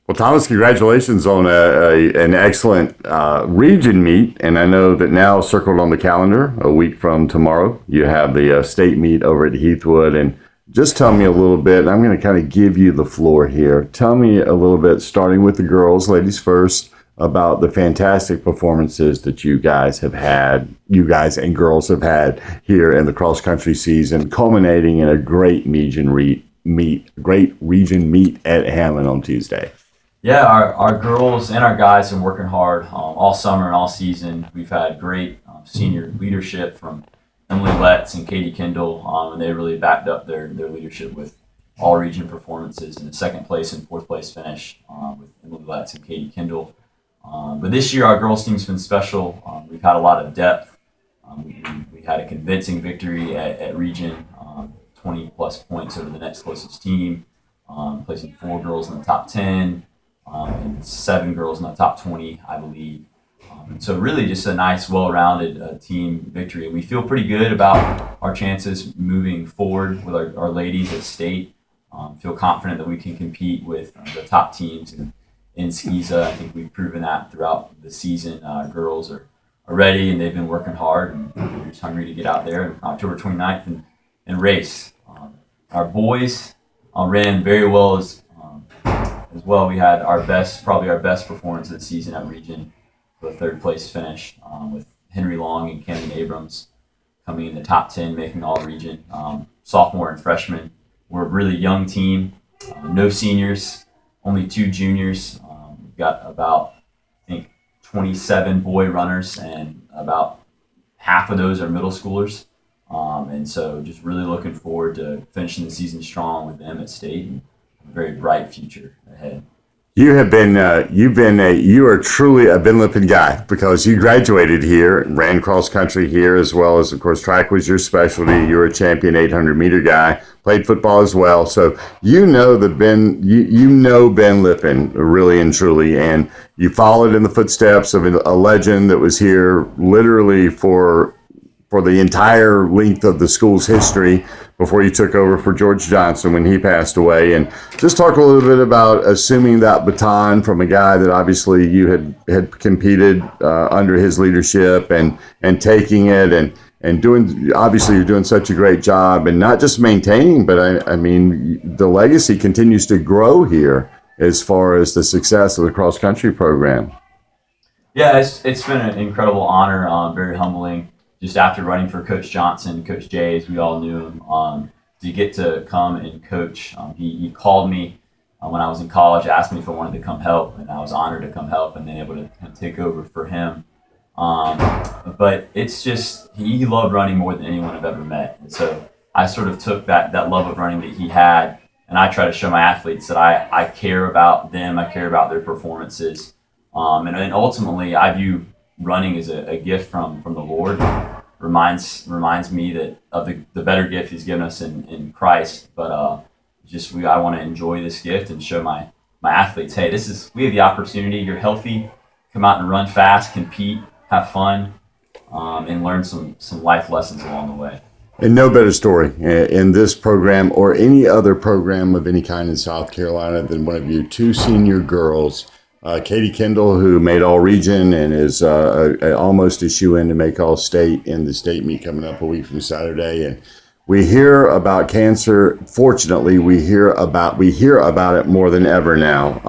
Well, Thomas, congratulations on an excellent region meet. And I know that now circled on the calendar, a week from tomorrow, you have the state meet over at Heathwood. And just tell me a little bit, I'm going to kind of give you the floor here. Tell me a little bit, starting with the girls, ladies first, about the fantastic performances that you guys have had, you guys and girls have had here in the cross country season, culminating in a great region meet at Hammond on Tuesday. Yeah, our girls and our guys have been working hard all summer and all season. We've had great senior leadership from Emily Letts and Katie Kendall, and they really backed up their leadership with all region performances and a second place and fourth place finish with Emily Letts and Katie Kendall. But this year, our girls team's been special. We've had a lot of depth. We had a convincing victory at region, 20 plus points over the next closest team, placing 4 girls in the top 10. And 7 girls in the top 20, I believe. And so really just a nice, well-rounded team victory. We feel pretty good about our chances moving forward with our ladies at state. Feel confident that we can compete with the top teams in SCISA. I think we've proven that throughout the season. Our girls are ready, and they've been working hard, and they're just hungry to get out there on October 29th and race. Our boys ran very well as well. We had probably our best performance of the season at region, with a 3rd place finish with Henry Long and Camden Abrams coming in the top 10, making all region. Sophomore and freshman. We're a really young team, no seniors, only 2 juniors. We've got about, I think, 27 boy runners, and about half of those are middle schoolers. And so just really looking forward to finishing the season strong with them at state, and a very bright future ahead. You are truly a Ben Lippen guy, because you graduated here and ran cross country here, as well as, of course, track was your specialty. You were a champion 800-meter guy, played football as well. So you know Ben Lippen really and truly, and you followed in the footsteps of a legend that was here literally for the entire length of the school's history before you took over for George Johnson when he passed away. And just talk a little bit about assuming that baton from a guy that obviously you had competed under his leadership, and taking it and doing, obviously you're doing such a great job, and not just maintaining, but I mean, the legacy continues to grow here as far as the success of the cross country program. Yeah, it's been an incredible honor, very humbling. Just after running for Coach Johnson, Coach Jay, as we all knew him, to get to come and coach. He called me when I was in college, asked me if I wanted to come help, and I was honored to come help and then able to take over for him. But it's just, he loved running more than anyone I've ever met. And so I sort of took that love of running that he had, and I try to show my athletes that I care about them, I care about their performances. And ultimately, I view running as a gift from the Lord. Reminds me that of the better gift He's given us in Christ. But I want to enjoy this gift and show my athletes, hey, we have the opportunity. You're healthy, come out and run fast, compete, have fun, and learn some life lessons along the way. And no better story in this program or any other program of any kind in South Carolina than one of your 2 senior girls, Katie Kendall, who made all region and is almost a shoe-in to make all state in the state meet coming up a week from Saturday. And we hear about cancer. Fortunately, we hear about it more than ever now.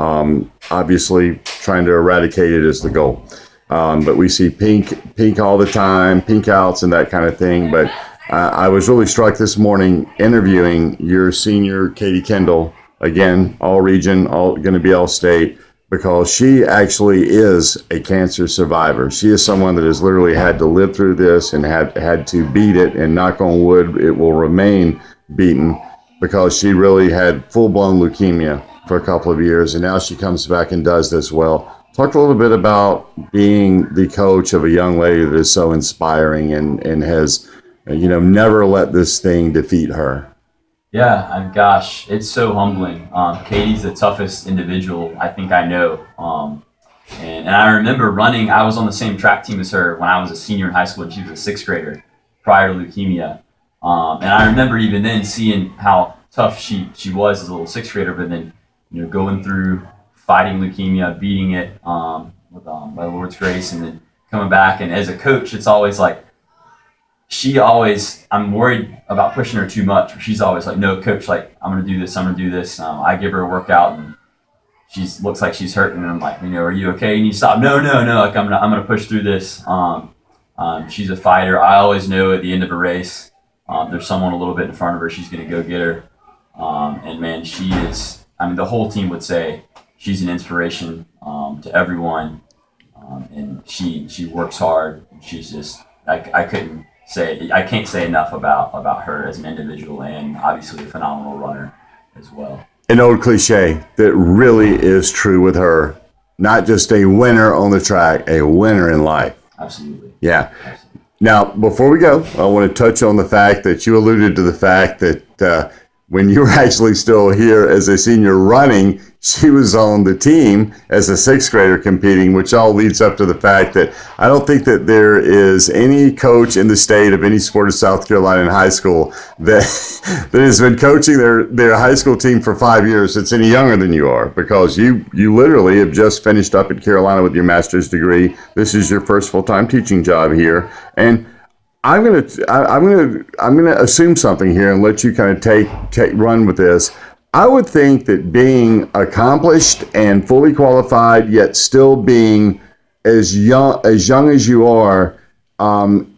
Obviously, trying to eradicate it is the goal. But we see pink all the time, pink outs and that kind of thing. But I was really struck this morning interviewing your senior Katie Kendall, again, all region, going to be all state, because she actually is a cancer survivor. She is someone that has literally had to live through this and had to beat it, and knock on wood, it will remain beaten, because she really had full-blown leukemia for a couple of years, and now she comes back and does this well. Talk a little bit about being the coach of a young lady that is so inspiring and has, never let this thing defeat her. Yeah, and gosh, it's so humbling. Katie's the toughest individual I think I know. And I remember running, I was on the same track team as her when I was a senior in high school, and she was a 6th grader prior to leukemia. And I remember even then seeing how tough she was as a little 6th grader, but then going through fighting leukemia, beating it with by the Lord's grace, and then coming back. And as a coach, it's always like I'm worried about pushing her too much. She's always like, no, coach, like I'm gonna do this. I give her a workout, and she looks like she's hurting, and I'm like, are you okay? You need to stop. No, like I'm gonna push through this. She's a fighter. I always know at the end of a race, there's someone a little bit in front of her. She's gonna go get her. And man, she is. I mean, the whole team would say she's an inspiration to everyone, and she works hard. She's just. I can't say enough about her as an individual, and obviously a phenomenal runner as well. An old cliche that really is true with her. Not just a winner on the track, a winner in life. Absolutely. Yeah. Absolutely. Now, before we go, I want to touch on the fact that you alluded to the fact that when you were actually still here as a senior running, she was on the team as a sixth grader competing, which all leads up to the fact that I don't think that there is any coach in the state of any sport of South Carolina in high school that has been coaching their high school team for 5 years that's any younger than you are, because you literally have just finished up at Carolina with your master's degree. This is your first full-time teaching job here, and I'm gonna assume something here and let you kind of run with this. I would think that being accomplished and fully qualified, yet still being as young as you are,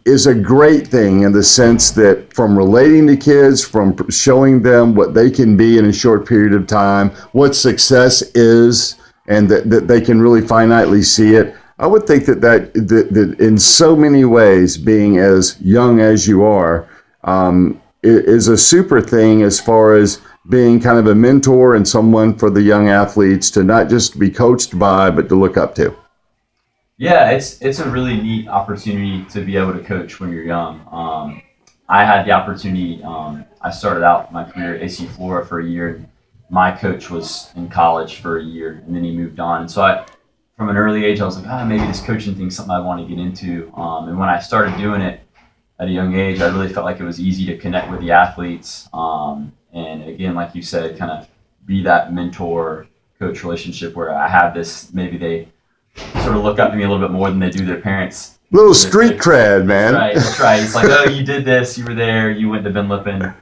is a great thing in the sense that from relating to kids, from showing them what they can be in a short period of time, what success is, and that they can really finitely see it. I would think that in so many ways, being as young as you are, is a super thing as far as being kind of a mentor and someone for the young athletes to not just be coached by, but to look up to. Yeah, it's a really neat opportunity to be able to coach when you're young. I had the opportunity. I started out my career at AC Flora for a year. And my coach was in college for a year, and then he moved on. And so from an early age, I was like, maybe this coaching thing's something I want to get into. And when I started doing it at a young age, I really felt like it was easy to connect with the athletes. And again, like you said, kind of be that mentor-coach relationship where I have this, maybe they sort of look up to me a little bit more than they do their parents. Little street cred, man. That's right. It's like, oh, you did this, you were there, you went to Ben Lippen.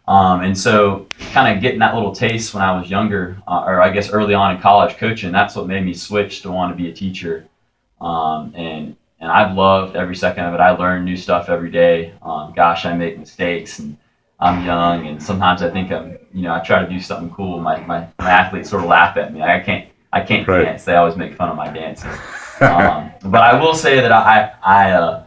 And so kind of getting that little taste when I was younger, or I guess early on in college coaching, that's what made me switch to want to be a teacher. And I've loved every second of it. I learn new stuff every day. I make mistakes, and I'm young, and sometimes I think I try to do something cool. My athletes sort of laugh at me. I can't right. Dance. They always make fun of my dancing. But I will say that I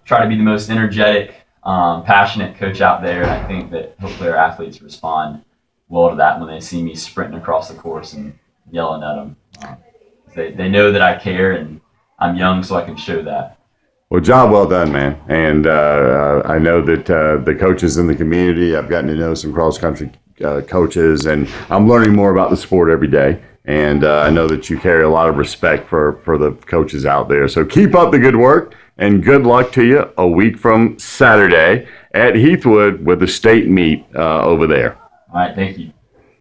try to be the most energetic, passionate coach out there, and I think that hopefully our athletes respond well to that when they see me sprinting across the course and yelling at them. They know that I care, and I'm young, so I can show that. Well, job well done, man. And I know that the coaches in the community, I've gotten to know some cross-country coaches, and I'm learning more about the sport every day. And I know that you carry a lot of respect for the coaches out there. So keep up the good work, and good luck to you a week from Saturday at Heathwood with the state meet over there. All right, thank you.